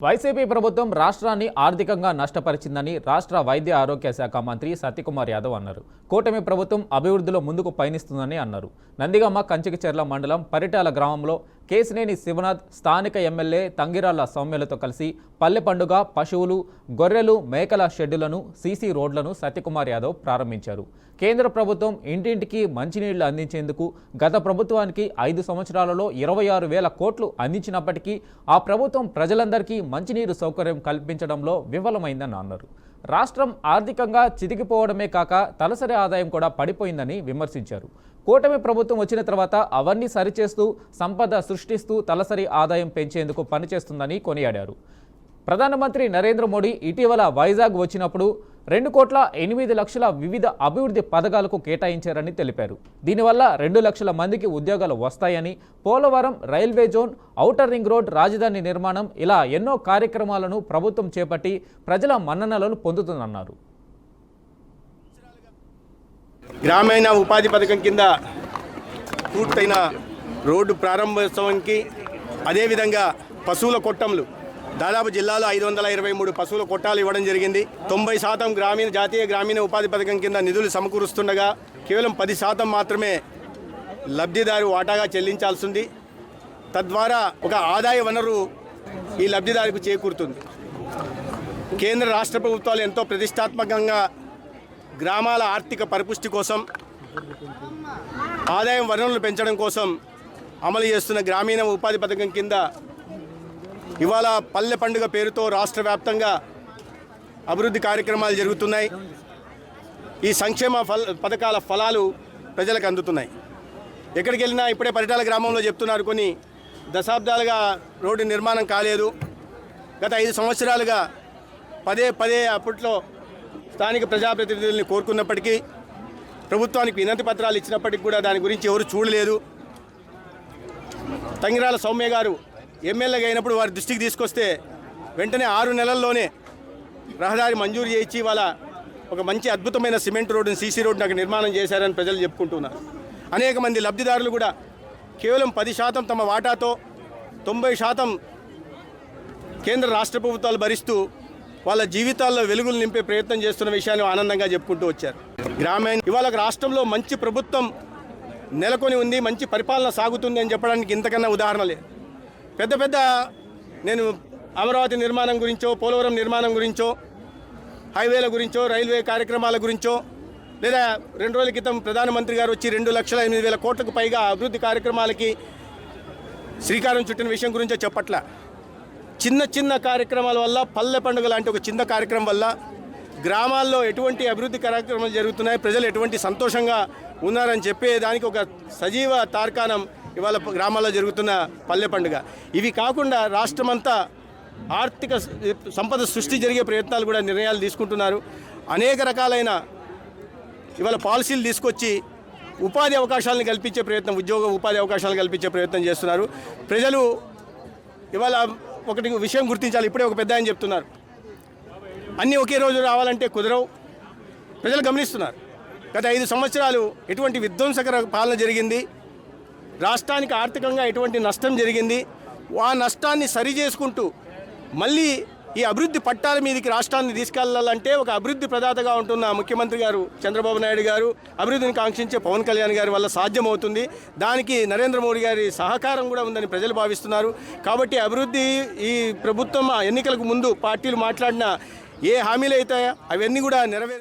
YCP ప్రభుత్వం రాష్ట్రాన్ని ఆర్థికంగా నష్టపరిచిందని రాష్ట్ర వైద్య ఆరోగ్య శాఖ మంత్రి సత్యకుమార్ యాదవ్ అన్నారు. కూటమి ప్రభుత్వం అభివృద్ధిలో ముందుకు పయనిస్తుందని అన్నారు. నందిగామ కంచికచెర్ల మండలం పరిటాల గ్రామంలో కేసినేని శివనాథ్ స్థానిక ఎమ్మెల్యే తంగిరాల సౌమ్యలతో కలిసి పల్లె పండుగ పశువులు గొర్రెలు మేకల షెడ్డులను సీసీ రోడ్లను సత్యకుమార్ యాదవ్ ప్రారంభించారు. కేంద్ర ప్రభుత్వం ఇంటింటికి మంచినీళ్లు అందించేందుకు గత ప్రభుత్వానికి 5 సంవత్సరాలలో 26,000 కోట్లు అందించినప్పటికీ ఆ ప్రభుత్వం ప్రజలందరికీ మంచినీరు సౌకర్యం కల్పించడంలో విఫలమైందని అన్నారు. రాష్ట్రం ఆర్థికంగా చితికిపోవడమే కాక తలసరి ఆదాయం కూడా పడిపోయిందని విమర్శించారు. కూటమి ప్రభుత్వం వచ్చిన తర్వాత అవన్నీ సరిచేస్తూ సంపద సృష్టిస్తూ తలసరి ఆదాయం పెంచేందుకు పనిచేస్తుందని కొనియాడారు. ప్రధానమంత్రి నరేంద్ర మోడీ ఇటీవల వైజాగ్ వచ్చినప్పుడు 2,08,00,000 వివిధ అభివృద్ధి పథకాలకు కేటాయించారని తెలిపారు. దీనివల్ల 2 లక్షల మందికి ఉద్యోగాలు వస్తాయని, Polavaram railway zone, outer ring road, రాజధాని నిర్మాణం ఇలా ఎన్నో కార్యక్రమాలను ప్రభుత్వం చేపట్టి ప్రజల మన్ననలను పొందుతుందన్నారు. గ్రామీణ ఉపాధి పథకం కింద పూర్తయిన రోడ్డు ప్రారంభోత్సవానికి అదేవిధంగా పశువుల కొట్టంలు దాదాపు జిల్లాలో 523 పశువుల కొట్టాలు ఇవ్వడం జరిగింది. 90% జాతీయ గ్రామీణ ఉపాధి పథకం కింద నిధులు సమకూరుస్తుండగా కేవలం 10% మాత్రమే లబ్ధిదారు వాటాగా చెల్లించాల్సింది. తద్వారా ఒక ఆదాయ వనరు ఈ లబ్ధిదారుకు చేకూరుతుంది. కేంద్ర రాష్ట్ర ప్రభుత్వాలు ఎంతో ప్రతిష్టాత్మకంగా గ్రామాల ఆర్థిక పరిపుష్టి కోసం, ఆదాయం వనరులను పెంచడం కోసం అమలు చేస్తున్న గ్రామీణ ఉపాధి పథకం కింద ఇవాళ పల్లె పండుగ పేరుతో రాష్ట్ర వ్యాప్తంగా అభివృద్ధి కార్యక్రమాలు జరుగుతున్నాయి. ఈ సంక్షేమ పథకాల ఫలాలు ప్రజలకు అందుతున్నాయి. ఎక్కడికి వెళ్ళినా ఇప్పుడే పరిటాల గ్రామంలో చెప్తున్నారు, కొన్ని దశాబ్దాలుగా రోడ్డు నిర్మాణం కాలేదు. గత 5 సంవత్సరాలుగా పదే అప్పట్లో స్థానిక ప్రజాప్రతినిధుల్ని కోరుకున్నప్పటికీ, ప్రభుత్వానికి వినతి పత్రాలు ఇచ్చినప్పటికీ కూడా దాని గురించి ఎవరు చూడలేదు. తంగిరాల సౌమ్య గారు ఎమ్మెల్యేగా అయినప్పుడు వారి దృష్టికి తీసుకొస్తే వెంటనే 6 నెలల్లోనే రహదారి మంజూరు చేయించి వాళ్ళ ఒక మంచి అద్భుతమైన సిమెంట్ రోడ్డుని, సీసీ రోడ్డుని అక్కడ నిర్మాణం చేశారని ప్రజలు చెప్పుకుంటున్నారు. అనేక మంది లబ్ధిదారులు కూడా కేవలం 10% తమ వాటాతో 90% కేంద్ర రాష్ట్ర ప్రభుత్వాలు భరిస్తూ వాళ్ళ జీవితాల్లో వెలుగులు నింపే ప్రయత్నం చేస్తున్న విషయాన్ని ఆనందంగా చెప్పుకుంటూ వచ్చారు. ఇవాళ రాష్ట్రంలో మంచి ప్రభుత్వం నెలకొని ఉంది, మంచి పరిపాలన సాగుతుంది అని చెప్పడానికి ఇంతకన్నా ఉదాహరణ లేదు. పెద్ద నేను అమరావతి నిర్మాణం గురించో, పోలవరం నిర్మాణం గురించో, హైవేల గురించో, రైల్వే కార్యక్రమాల గురించో, లేదా 2 రోజుల క్రితం ప్రధానమంత్రి గారు వచ్చి 2,08,000 కోట్లకు పైగా అభివృద్ధి కార్యక్రమాలకి శ్రీకారం చుట్టిన విషయం గురించో చెప్పట్లా. చిన్న కార్యక్రమాల వల్ల, పల్లె పండుగ లాంటి ఒక చిన్న కార్యక్రమం వల్ల గ్రామాల్లో ఎటువంటి అభివృద్ధి కార్యక్రమాలు జరుగుతున్నాయి, ప్రజలు ఎటువంటి సంతోషంగా ఉన్నారని చెప్పేదానికి ఒక సజీవ తార్కాణం ఇవాళ గ్రామాల్లో జరుగుతున్న పల్లె పండుగ. ఇవి కాకుండా రాష్ట్రమంతా ఆర్థిక సంపద సృష్టి జరిగే ప్రయత్నాలు కూడా నిర్ణయాలు తీసుకుంటున్నారు. అనేక రకాలైన ఇవాళ పాలసీలు తీసుకొచ్చి ఉపాధి అవకాశాలను కల్పించే ప్రయత్నం, ఉపాధి అవకాశాలు కల్పించే ప్రయత్నం చేస్తున్నారు. ప్రజలు ఇవాళ ఒకటి విషయం గుర్తించాలి. ఇప్పుడే ఒక పెద్ద ఆయన చెప్తున్నారు, అన్నీ ఒకే రోజు రావాలంటే కుదరవు. ప్రజలు గమనిస్తున్నారు. గత 5 సంవత్సరాలు ఎటువంటి విధ్వంసకర పాలన జరిగింది, రాష్ట్రానికి ఆర్థికంగా ఎటువంటి నష్టం జరిగింది. ఆ నష్టాన్ని సరి చేసుకుంటూ మళ్ళీ ఈ అభివృద్ధి పట్టాల మీదకి రాష్ట్రాన్ని తీసుకెళ్లాలంటే ఒక అభివృద్ధి ప్రదాతగా ఉంటున్న ముఖ్యమంత్రి గారు చంద్రబాబు నాయుడు గారు, అభివృద్ధిని కాంక్షించే పవన్ కళ్యాణ్ గారి వల్ల సాధ్యమవుతుంది. దానికి నరేంద్ర మోడీ గారి సహకారం కూడా ఉందని ప్రజలు భావిస్తున్నారు. కాబట్టి అభివృద్ధి, ఈ ప్రభుత్వం ఎన్నికలకు ముందు పార్టీలు మాట్లాడిన ఏ హామీలు అవుతాయో అవన్నీ కూడా